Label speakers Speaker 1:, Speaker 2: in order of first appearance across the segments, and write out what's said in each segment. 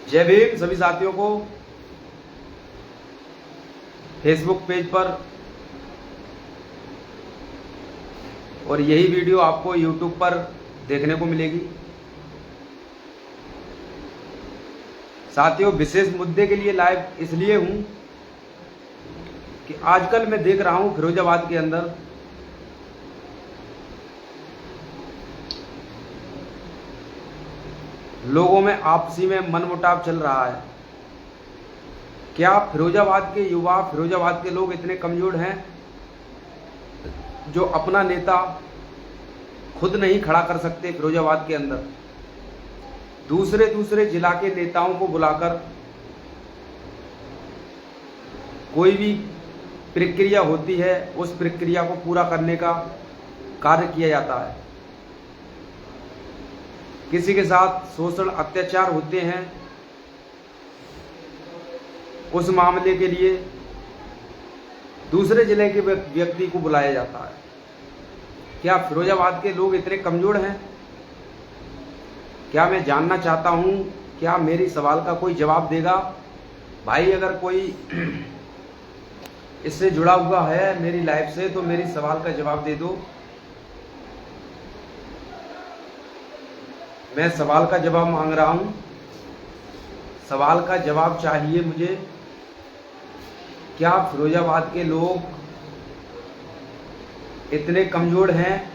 Speaker 1: जय भीम सभी साथियों को। फेसबुक पेज पर और यही वीडियो आपको यूट्यूब पर देखने को मिलेगी। साथियों, विशेष मुद्दे के लिए लाइव इसलिए हूं कि आजकल मैं देख रहा हूं फिरोजाबाद के अंदर लोगों में आपसी में मनमुटाव चल रहा है। क्या फिरोजाबाद के युवा, फिरोजाबाद के लोग इतने कमजोर हैं जो अपना नेता खुद नहीं खड़ा कर सकते? फिरोजाबाद के अंदर दूसरे जिला के नेताओं को बुलाकर कोई भी प्रक्रिया होती है, उस प्रक्रिया को पूरा करने का कार्य किया जाता है। किसी के साथ शोषण अत्याचार होते हैं, उस मामले के लिए दूसरे जिले के व्यक्ति को बुलाया जाता है। क्या फिरोजाबाद के लोग इतने कमजोर हैं? क्या मैं जानना चाहता हूं, क्या मेरी सवाल का कोई जवाब देगा? भाई, अगर कोई इससे जुड़ा हुआ है मेरी लाइफ से तो मेरी सवाल का जवाब दे दो। मैं सवाल का जवाब मांग रहा हूं, सवाल का जवाब चाहिए मुझे। क्या फिरोजाबाद के लोग इतने कमजोर हैं?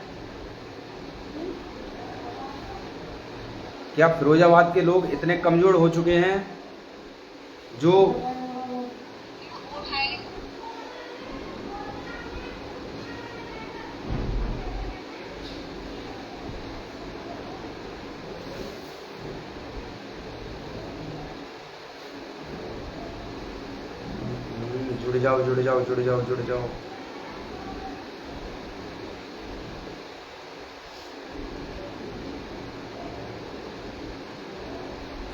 Speaker 1: क्या फिरोजाबाद के लोग इतने कमजोर हो चुके हैं जो जुड़ जाओ।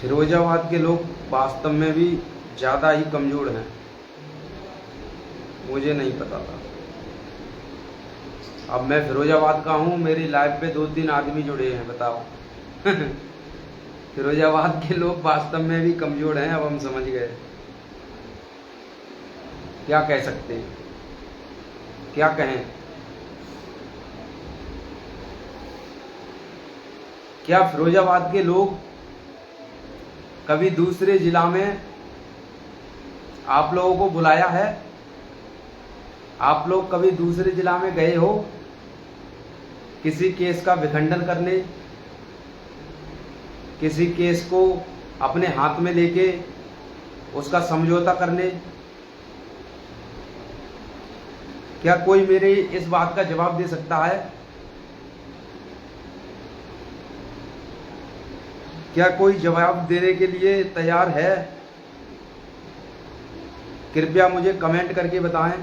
Speaker 1: फिरोजाबाद के लोग वास्तव में भी ज्यादा ही कमजोर हैं, मुझे नहीं पता था। अब मैं फिरोजाबाद का हूं, मेरी लाइफ पे 2-3 आदमी जुड़े हैं, बताओ। फिरोजाबाद के लोग वास्तव में भी कमजोर हैं, अब हम समझ गए। क्या कह सकते हैं, क्या कहें? क्या फिरोजाबाद के लोग कभी दूसरे जिला में आप लोगों को बुलाया है? आप लोग कभी दूसरे जिला में गए हो किसी केस का विखंडन करने, किसी केस को अपने हाथ में लेके उसका समझौता करने? क्या कोई मेरे इस बात का जवाब दे सकता है? क्या कोई जवाब देने के लिए तैयार है? कृपया मुझे कमेंट करके बताएं।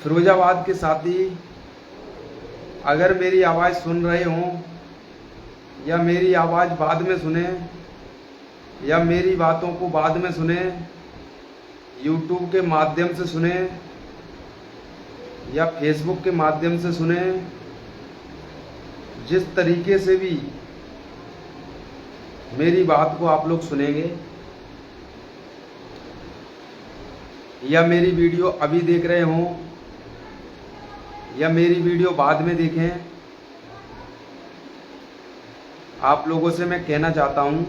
Speaker 1: फिरोजाबाद के साथी अगर मेरी आवाज़ सुन रहे हों या मेरी आवाज़ बाद में सुने या मेरी बातों को बाद में सुने, यूट्यूब के माध्यम से सुने या फेसबुक के माध्यम से सुने, जिस तरीके से भी मेरी बात को आप लोग सुनेंगे या मेरी वीडियो अभी देख रहे हों या मेरी वीडियो बाद में देखें, आप लोगों से मैं कहना चाहता हूं,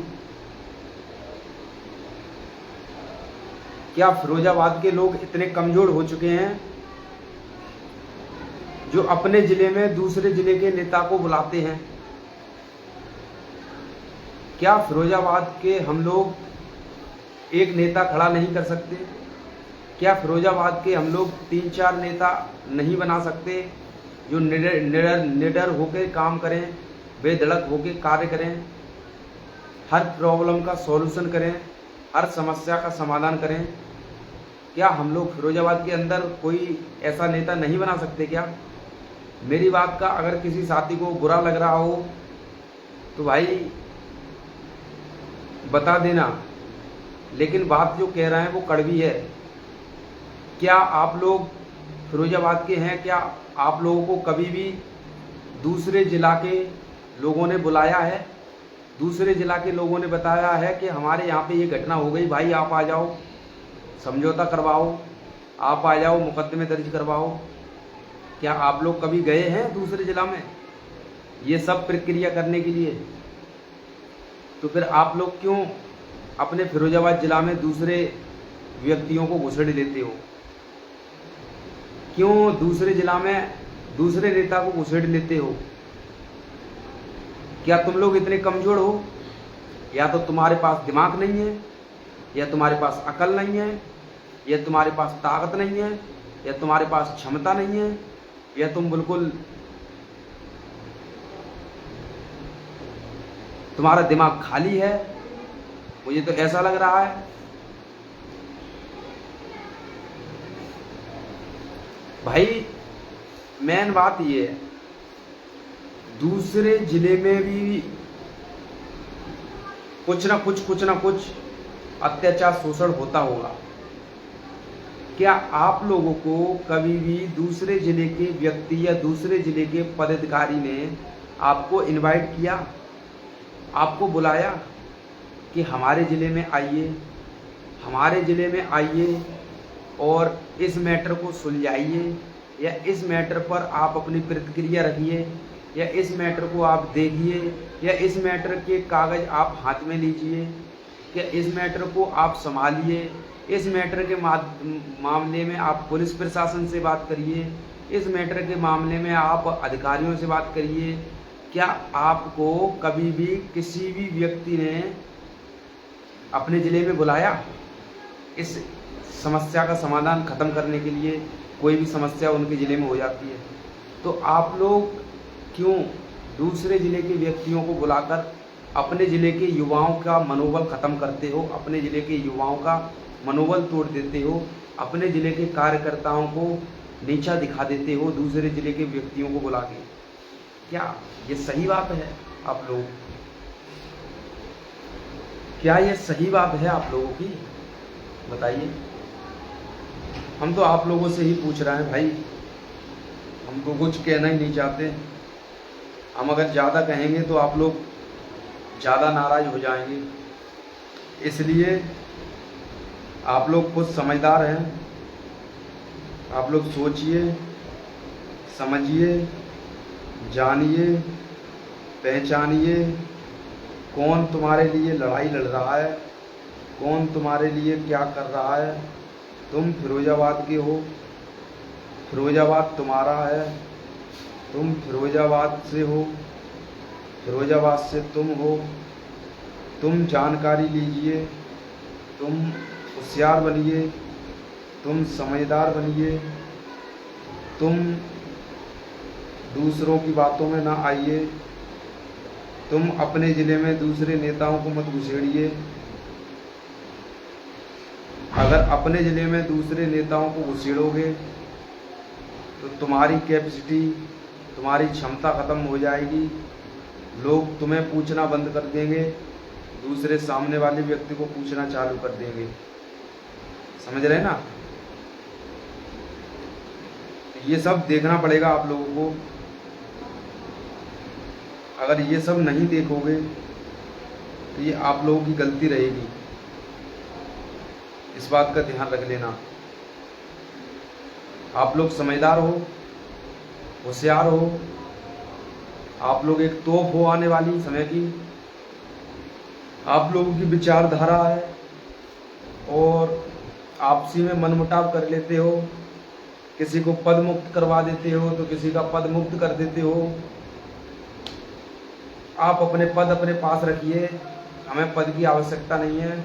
Speaker 1: क्या फिरोजाबाद के लोग इतने कमजोर हो चुके हैं जो अपने जिले में दूसरे जिले के नेता को बुलाते हैं? क्या फिरोजाबाद के हम लोग एक नेता खड़ा नहीं कर सकते? क्या फिरोजाबाद के हम लोग 3-4 नेता नहीं बना सकते जो निडर होकर काम करें, बेधड़क होकर कार्य करें, हर प्रॉब्लम का सॉल्यूशन करें, हर समस्या का समाधान करें? क्या हम लोग फिरोजाबाद के अंदर कोई ऐसा नेता नहीं बना सकते? क्या मेरी बात का अगर किसी साथी को बुरा लग रहा हो तो भाई बता देना, लेकिन बात जो कह रहे हैं वो कड़वी है। क्या आप लोग फिरोजाबाद के हैं? क्या आप लोगों को कभी भी दूसरे जिला के लोगों ने बुलाया है? दूसरे जिला के लोगों ने बताया है कि हमारे यहाँ पे ये घटना हो गई, भाई आप आ जाओ, समझौता करवाओ, आप आ जाओ, मुकदमे दर्ज करवाओ। क्या आप लोग कभी गए हैं दूसरे जिला में ये सब प्रक्रिया करने के लिए? तो फिर आप लोग क्यों अपने फिरोजाबाद जिला में दूसरे व्यक्तियों को घुसेड़ लेते हो? क्यों दूसरे जिला में दूसरे नेता को घुसेड़ लेते हो? क्या तुम लोग इतने कमजोर हो? या तो तुम्हारे पास दिमाग नहीं है, या तुम्हारे पास अकल नहीं है, या तुम्हारे पास ताकत नहीं है, या तुम्हारे पास क्षमता नहीं है, या तुम बिल्कुल तुम्हारा दिमाग खाली है। मुझे तो ऐसा लग रहा है। भाई मेन बात ये है, दूसरे जिले में भी कुछ ना कुछ अत्याचार शोषण होता होगा। क्या आप लोगों को कभी भी दूसरे जिले के व्यक्ति या दूसरे जिले के पदाधिकारी ने आपको इनवाइट किया, आपको बुलाया कि हमारे ज़िले में आइए, हमारे ज़िले में आइए और इस मैटर को सुलझाइए, या इस मैटर पर आप अपनी प्रतिक्रिया रखिए, या इस मैटर को आप देखिए, या इस मैटर के कागज़ आप हाथ में लीजिए, या इस मैटर को आप संभालिए, इस मैटर के मामले में आप पुलिस प्रशासन से बात करिए, इस मैटर के मामले में आप अधिकारियों से बात करिए? क्या आपको कभी भी किसी भी व्यक्ति ने अपने ज़िले में बुलाया इस समस्या का समाधान खत्म करने के लिए? कोई भी समस्या उनके ज़िले में हो जाती है तो आप लोग क्यों दूसरे ज़िले के व्यक्तियों को बुलाकर अपने ज़िले के युवाओं का मनोबल ख़त्म करते हो, अपने ज़िले के युवाओं का मनोबल तोड़ देते हो, अपने ज़िले के कार्यकर्ताओं को नीचा दिखा देते हो दूसरे ज़िले के व्यक्तियों को बुला के? क्या ये सही बात है आप लोग? क्या ये सही बात है आप लोगों की? बताइए। हम तो आप लोगों से ही पूछ रहे हैं भाई, हमको कुछ कहना ही नहीं चाहते। हम अगर ज़्यादा कहेंगे तो आप लोग ज़्यादा नाराज़ हो जाएंगे, इसलिए आप लोग खुद समझदार हैं। आप लोग सोचिए, समझिए, जानिए, पहचानिए कौन तुम्हारे लिए लड़ाई लड़ रहा है, कौन तुम्हारे लिए क्या कर रहा है। तुम फिरोजाबाद के हो, फिरोजाबाद तुम्हारा है, तुम फिरोजाबाद से हो, फिरोजाबाद से तुम हो। तुम जानकारी लीजिए, तुम होशियार बनिए, तुम समझदार बनिए, तुम दूसरों की बातों में ना आइए, तुम अपने ज़िले में दूसरे नेताओं को मत घुसेड़िए। अगर अपने ज़िले में दूसरे नेताओं को घुसेड़ोगे तो तुम्हारी कैपेसिटी, तुम्हारी क्षमता ख़त्म हो जाएगी। लोग तुम्हें पूछना बंद कर देंगे, दूसरे सामने वाले व्यक्ति को पूछना चालू कर देंगे। समझ रहे हैं ना? ये सब देखना पड़ेगा आप लोगों को। अगर ये सब नहीं देखोगे तो ये आप लोगों की गलती रहेगी, इस बात का ध्यान रख लेना। आप लोग समझदार हो, होशियार हो, आप लोग एक तोप हो आने वाली समय की। आप लोगों की विचारधारा है और आपसी में मनमुटाव कर लेते हो, किसी को पद मुक्त करवा देते हो तो किसी का पद मुक्त कर देते हो। आप अपने पद अपने पास रखिए, हमें पद की आवश्यकता नहीं है।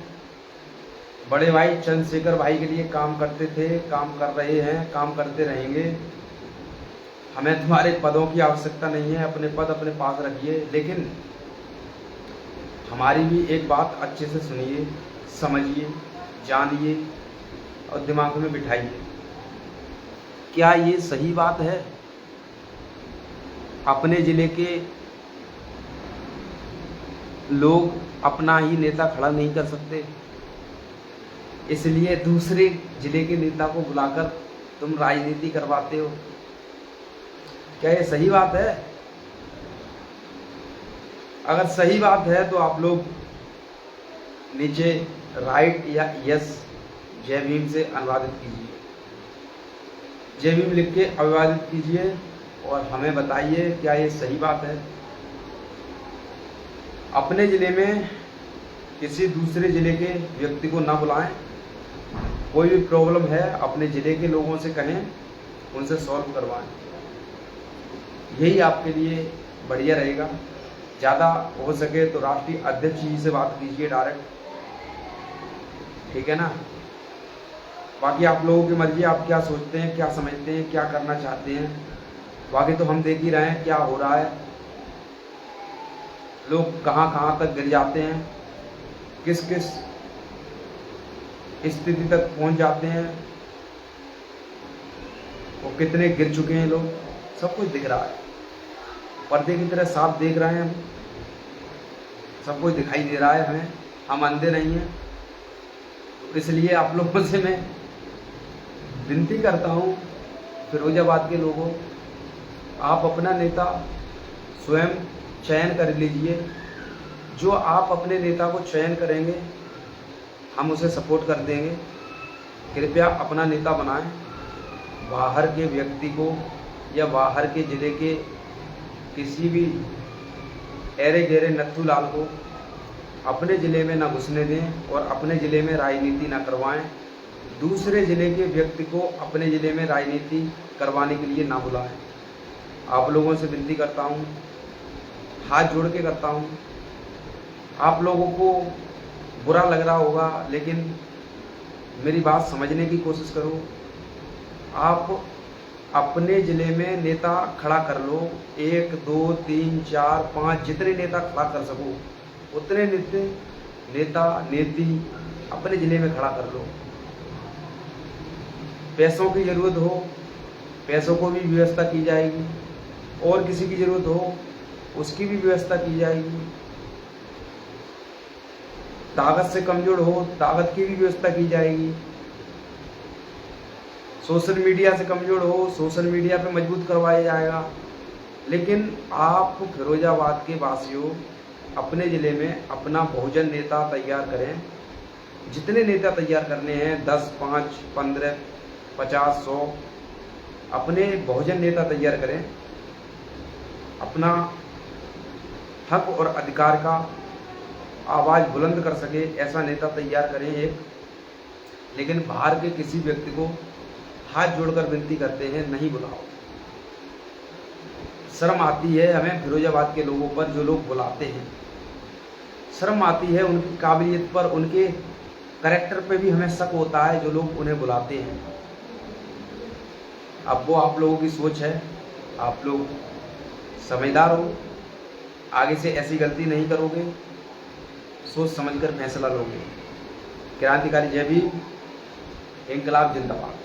Speaker 1: बड़े भाई चंद्रशेखर भाई के लिए काम करते थे, काम कर रहे हैं, काम करते रहेंगे। हमें तुम्हारे पदों की आवश्यकता नहीं है, अपने पद अपने पास रखिए। लेकिन हमारी भी एक बात अच्छे से सुनिए, समझिए, जानिए और दिमाग में बिठाइए। क्या ये सही बात है? अपने ज़िले के लोग अपना ही नेता खड़ा नहीं कर सकते, इसलिए दूसरे ज़िले के नेता को बुलाकर तुम राजनीति करवाते हो? क्या ये सही बात है? अगर सही बात है तो आप लोग नीचे राइट या यस जय भीम से अनुवादित कीजिए, जय भीम लिख के अभिवादित कीजिए और हमें बताइए क्या ये सही बात है। अपने ज़िले में किसी दूसरे ज़िले के व्यक्ति को ना बुलाएं। कोई भी प्रॉब्लम है अपने ज़िले के लोगों से कहें, उनसे सॉल्व करवाएं। यही आपके लिए बढ़िया रहेगा। ज़्यादा हो सके तो राष्ट्रीय अध्यक्ष जी से बात कीजिए डायरेक्ट, ठीक है ना। बाकी आप लोगों की मर्जी, आप क्या सोचते हैं, क्या समझते हैं, क्या करना चाहते हैं। बाकी तो हम देख ही रहे हैं क्या हो रहा है, लोग कहाँ कहाँ तक गिर जाते हैं, किस किस स्थिति तक पहुंच जाते हैं, वो कितने गिर चुके हैं लोग, सब कुछ दिख रहा है। पर्दे की तरह साफ देख रहे हैं हम, सब कुछ दिखाई दे रहा है हमें, हम अंधे नहीं हैं। तो इसलिए आप लोगों से मैं विनती करता हूँ, फिरोजाबाद के लोगों, आप अपना नेता स्वयं चयन कर लीजिए। जो आप अपने नेता को चयन करेंगे हम उसे सपोर्ट कर देंगे। कृपया अपना नेता बनाएं। बाहर के व्यक्ति को या बाहर के ज़िले के किसी भी ऐरे गहरे नत्थू लाल को अपने ज़िले में ना घुसने दें और अपने ज़िले में राजनीति ना करवाएं। दूसरे ज़िले के व्यक्ति को अपने ज़िले में राजनीति करवाने के लिए ना बुलाएं। आप लोगों से विनती करता हूं, हाथ जोड़ के करता हूं। आप लोगों को बुरा लग रहा होगा, लेकिन मेरी बात समझने की कोशिश करो। आप अपने ज़िले में नेता खड़ा कर लो, 1 2 3 4 5 जितने नेता खड़ा कर सको उतने नेता नेती अपने ज़िले में खड़ा कर लो। पैसों की ज़रूरत हो, पैसों को भी व्यवस्था की जाएगी, और किसी की ज़रूरत हो उसकी भी व्यवस्था की जाएगी। ताकत से कमज़ोर हो, ताकत की भी व्यवस्था की जाएगी। सोशल मीडिया से कमज़ोर हो, सोशल मीडिया पे मजबूत करवाया जाएगा। लेकिन आप फिरोजाबाद के वासियों अपने ज़िले में अपना बहुजन नेता तैयार करें। जितने नेता तैयार करने हैं 10 5 15 50 100 अपने बहुजन नेता तैयार करें। अपना हक और अधिकार का आवाज़ बुलंद कर सके ऐसा नेता तैयार करें एक। लेकिन बाहर के किसी व्यक्ति को हाथ जोड़कर विनती करते हैं, नहीं बुलाओ। शर्म आती है हमें फिरोजाबाद के लोगों पर जो लोग बुलाते हैं, शर्म आती है उनकी काबिलियत पर, उनके कैरेक्टर पे भी हमें शक होता है जो लोग उन्हें बुलाते हैं। अब वो आप लोगों की सोच है, आप लोग समझदार हो, आगे से ऐसी गलती नहीं करोगे, सोच समझकर फैसला लोगे। क्रांतिकारी जय भीम, इंकलाब जिंदाबाद।